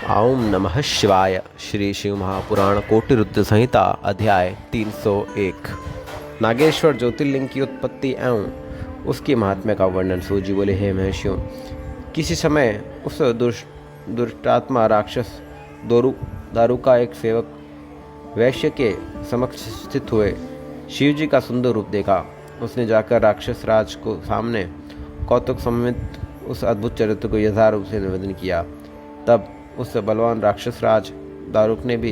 ओम नमः शिवाय। श्री शिव महापुराण कोटिरुद्र संहिता अध्याय 301। नागेश्वर ज्योतिर्लिंग की उत्पत्ति एवं उसके महात्म्य का वर्णन। सूत जी बोले, हे महर्षियों, किसी समय उस दुष्टात्मा राक्षस दारू का एक सेवक वैश्य के समक्ष स्थित हुए शिव जी का सुंदर रूप देखा। उसने जाकर राक्षस राज को सामने कौतुक समेत उस अद्भुत चरित्र को यथारूप से निवेदन किया। तब उस बलवान राक्षस राज दारुक ने भी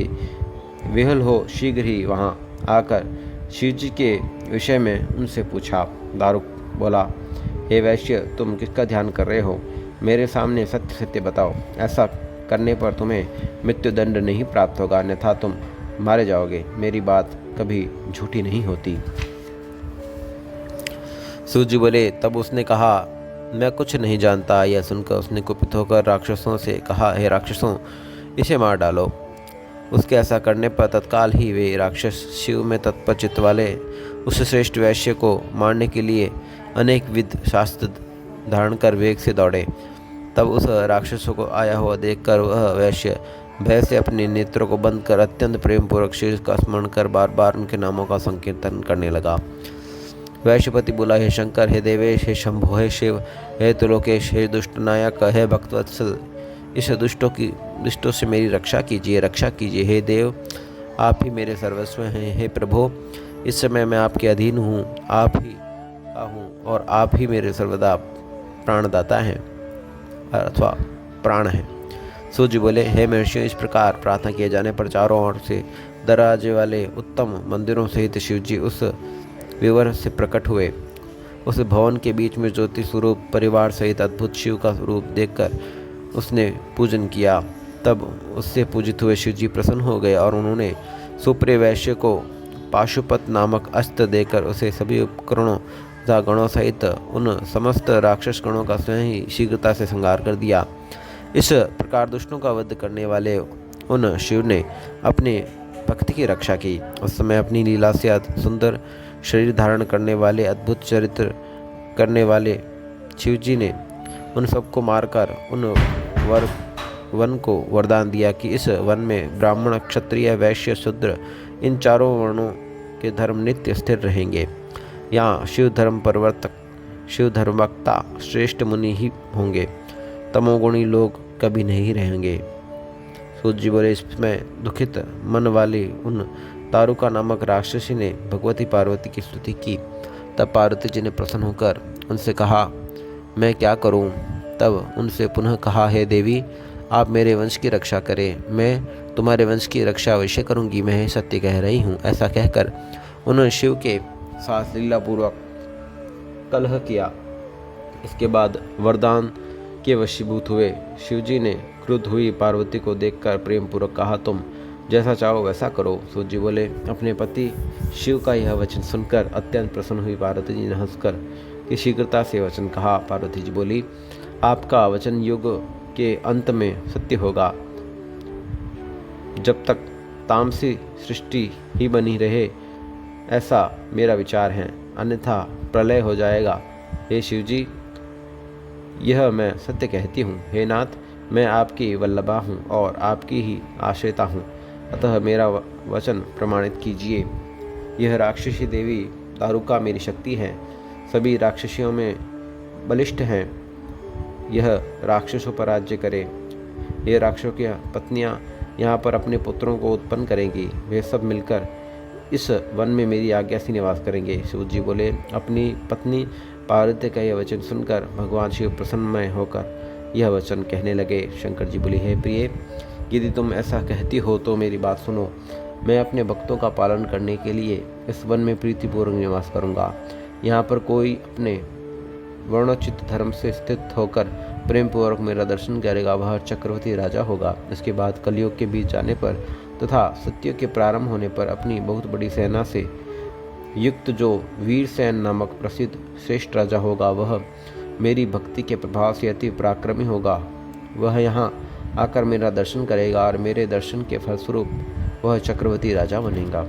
विहल हो शीघ्र ही वहां आकर शिव जी के विषय में उनसे पूछा। दारुक बोला, हे वैश्य, तुम किसका ध्यान कर रहे हो? मेरे सामने सत्य सत्य बताओ। ऐसा करने पर तुम्हें मृत्युदंड नहीं प्राप्त होगा, अन्यथा तुम मारे जाओगे। मेरी बात कभी झूठी नहीं होती। सूत जी बोले, तब उसने कहा, मैं कुछ नहीं जानता। यह सुनकर उसने कुपित होकर राक्षसों से कहा, हे राक्षसों, इसे मार डालो। उसके ऐसा करने पर तत्काल ही वे राक्षस शिव में तत्पर चित्त वाले उस श्रेष्ठ वैश्य को मारने के लिए अनेक विध शास्त्र धारण कर वेग से दौड़े। तब उस राक्षसों को आया हुआ देखकर वह वैश्य भय से अपने नेत्रों को बंद कर अत्यंत प्रेम पूर्वक शिव का स्मरण कर बार बार उनके नामों का संकीर्तन करने लगा। वैश्यपति बोला, हे शंकर, हे देवेश, हे शंभो, हे शिव, हे त्रिलोकेश, हे दुष्ट नायक, हे भक्तवत्सल, इस दुष्टों से मेरी रक्षा कीजिए। हे देव, आप ही मेरे सर्वस्व हैं। हे प्रभु, इस समय मैं आपके अधीन हूँ, आप ही का हूँ और आप ही मेरे सर्वदा प्राणदाता हैं अथवा प्राण हैं। सूत जी बोले, हे महर्षियों, इस प्रकार प्रार्थना किए जाने पर चारों ओर से दरवाजे वाले उत्तम मंदिरों सहित शिव जी उस विवर से प्रकट हुए। उस भवन के बीच में ज्योति स्वरूप परिवार सहित अद्भुत शिव का रूप देखकर उसने पूजन किया। तब उससे पूजित हुए शिव जी प्रसन्न हो गए और उन्होंने सुप्रिय वैश्य को पाशुपत नामक अस्त्र देकर उसे सभी उपकरणों तथा गणों सहित उन समस्त राक्षस गणों का स्वयं ही शीघ्रता से संहार कर दिया। इस प्रकार दुष्टों का वध करने वाले उन शिव ने अपने भक्ति की रक्षा की। उस समय अपनी लीला से सुंदर शरीर धारण करने वाले अद्भुत चरित्र करने वाले शिव जी ने उन सबको मारकर उन वन को वरदान दिया कि इस वन में ब्राह्मण, क्षत्रिय, वैश्य, शूद्र, इन चारों वर्णों के धर्म नित्य स्थिर रहेंगे। यहाँ शिव धर्म प्रवर्तक, शिव धर्मवक्ता, श्रेष्ठ मुनि ही होंगे। तमोगुणी लोग कभी नहीं रहेंगे। सूत जी बोले, इसमें दुखित मन वाली उन तारुका नामक राक्षसी ने भगवती पार्वती की स्तुति की। तब पार्वती जी ने प्रसन्न होकर उनसे कहा, मैं क्या करूं? तब उनसे पुनः कहा, हे देवी, आप मेरे वंश की रक्षा करें। मैं तुम्हारे वंश की रक्षा अवश्य करूंगी, मैं सत्य कह रही हूं। ऐसा कहकर उन्होंने शिव के साथ लीलापूर्वक कलह किया। इसके बाद वरदान के वशीभूत हुए शिव जी ने क्रुद्ध हुई पार्वती को देखकर प्रेम पूर्वक कहा, तुम जैसा चाहो वैसा करो। सूत जी बोले, अपने पति शिव का यह वचन सुनकर अत्यंत प्रसन्न हुई पार्वती जी ने हंसकर कि शीघ्रता से वचन कहा। पार्वती जी बोली, आपका वचन युग के अंत में सत्य होगा। जब तक तामसी सृष्टि ही बनी रहे, ऐसा मेरा विचार है, अन्यथा प्रलय हो जाएगा। हे शिव जी, यह मैं सत्य कहती हूँ। हे नाथ, मैं आपकी वल्लभा हूँ और आपकी ही आश्रिता हूँ, अतः मेरा वचन प्रमाणित कीजिए। यह राक्षसी देवी दारुका मेरी शक्ति है, सभी राक्षसियों में बलिष्ठ हैं। यह राक्षसों पर राज्य करे। ये राक्षसों की पत्नियां यहाँ पर अपने पुत्रों को उत्पन्न करेंगी। वे सब मिलकर इस वन में मेरी आज्ञा से निवास करेंगे। सूत जी बोले, अपनी पत्नी पार्वती का यह वचन सुनकर भगवान शिव प्रसन्नमय होकर यह वचन कहने लगे। शंकर जी बोले, हे प्रिय, यदि तुम ऐसा कहती हो तो मेरी बात सुनो। मैं अपने भक्तों का पालन करने के लिए इस वन में प्रीतिपूर्वक निवास करूंगा। यहाँ पर कोई अपने वर्णोचित धर्म से स्थित होकर प्रेम पूर्वक मेरा दर्शन करेगा, वह चक्रवर्ती राजा होगा। इसके बाद कलयुग के बीच जाने पर तथा सत्य के प्रारंभ होने पर अपनी बहुत बड़ी सेना से युक्त जो वीरसेन नामक प्रसिद्ध श्रेष्ठ राजा होगा, वह मेरी भक्ति के प्रभाव से अति पराक्रमी होगा। वह यहाँ आकर मेरा दर्शन करेगा और मेरे दर्शन के फलस्वरूप वह चक्रवर्ती राजा बनेगा।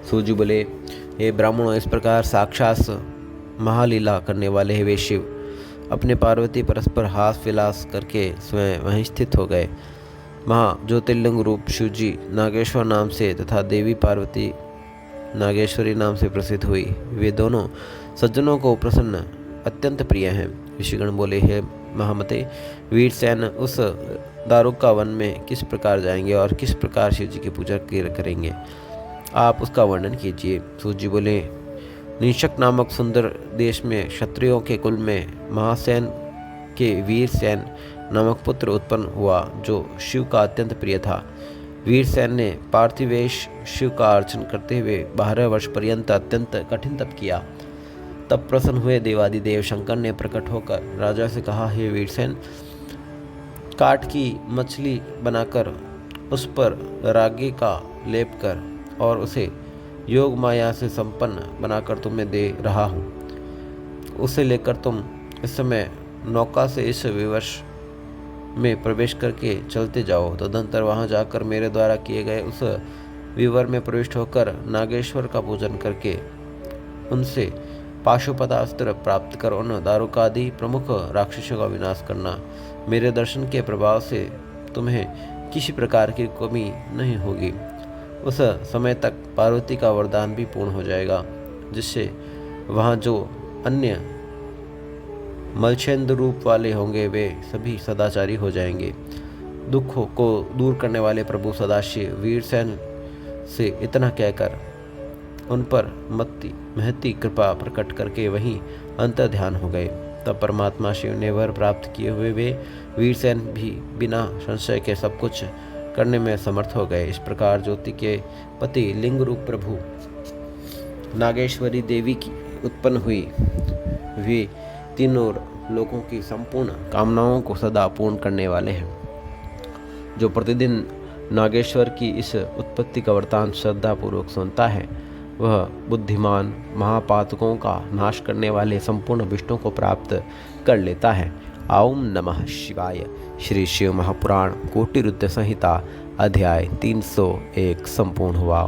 सूत जी बोले, हे ब्राह्मणों, इस प्रकार साक्षात महालीला करने वाले हे वे शिव अपने पार्वती परस्पर हास विलास करके स्वयं वहीं स्थित हो गए। वहाँ ज्योतिर्लिंग रूप शिवजी नागेश्वर नाम से तथा देवी पार्वती नागेश्वरी नाम से प्रसिद्ध हुई। वे दोनों सज्जनों को प्रसन्न अत्यंत प्रिय हैं। ऋषिगण बोले, हे महामते, वीरसेन उस दारुका वन में किस प्रकार जाएंगे और किस प्रकार शिव जी की पूजा करेंगे, आप उसका वर्णन कीजिए। सूत जी बोले, निशक नामक सुंदर देश में क्षत्रियों के कुल में महासेन के वीरसेन नामक पुत्र उत्पन्न हुआ, जो शिव का अत्यंत प्रिय था। वीरसेन ने पार्थिवेश शिव का अर्चन करते हुए 12 वर्ष पर्यंत अत्यंत कठिन तप किया। तब प्रसन्न हुए देवादिदेव शंकर ने प्रकट होकर राजा से कहा, हे वीरसेन, काठ की मछली बनाकर उस पर रागी का लेप कर और उसे योग माया से संपन्न बनाकर तुम्हें दे रहा हूँ। उसे लेकर तुम इस समय नौका से इस विवश में प्रवेश करके चलते जाओ। तदंतर वहाँ जाकर मेरे द्वारा किए गए उस विवर में प्रविष्ट होकर नागेश्वर का पूजन करके उनसे पाशुपतास्त्र प्राप्त कर उन दारुकादि प्रमुख राक्षसों का विनाश करना। मेरे दर्शन के प्रभाव से तुम्हें किसी प्रकार की कमी नहीं होगी। उस समय तक पार्वती का वरदान भी पूर्ण हो जाएगा, जिससे वहाँ जो अन्य मलछेंद्र रूप वाले होंगे वे सभी सदाचारी हो जाएंगे। दुखों को दूर करने वाले प्रभु सदाशिव वीरसेन से इतना कहकर उन पर महती कृपा प्रकट करके वहीं अंतर ध्यान हो गए। तब परमात्मा शिव ने वर प्राप्त किए हुए वे वीरसेन भी बिना संशय के सब कुछ करने में समर्थ हो गए। इस प्रकार ज्योति के पति लिंग रूप प्रभु नागेश्वरी देवी की उत्पन्न हुई। वे तीनों लोगों की संपूर्ण कामनाओं को सदा पूर्ण करने वाले हैं। जो प्रतिदिन नागेश्वर की इस उत्पत्ति का वृतांत श्रद्धापूर्वक सुनता है, वह बुद्धिमान महापातकों का नाश करने वाले संपूर्ण विष्णु को प्राप्त कर लेता है। ओम नमः शिवाय। श्री शिव महापुराण कोटि रुद्र संहिता अध्याय 301 संपूर्ण हुआ।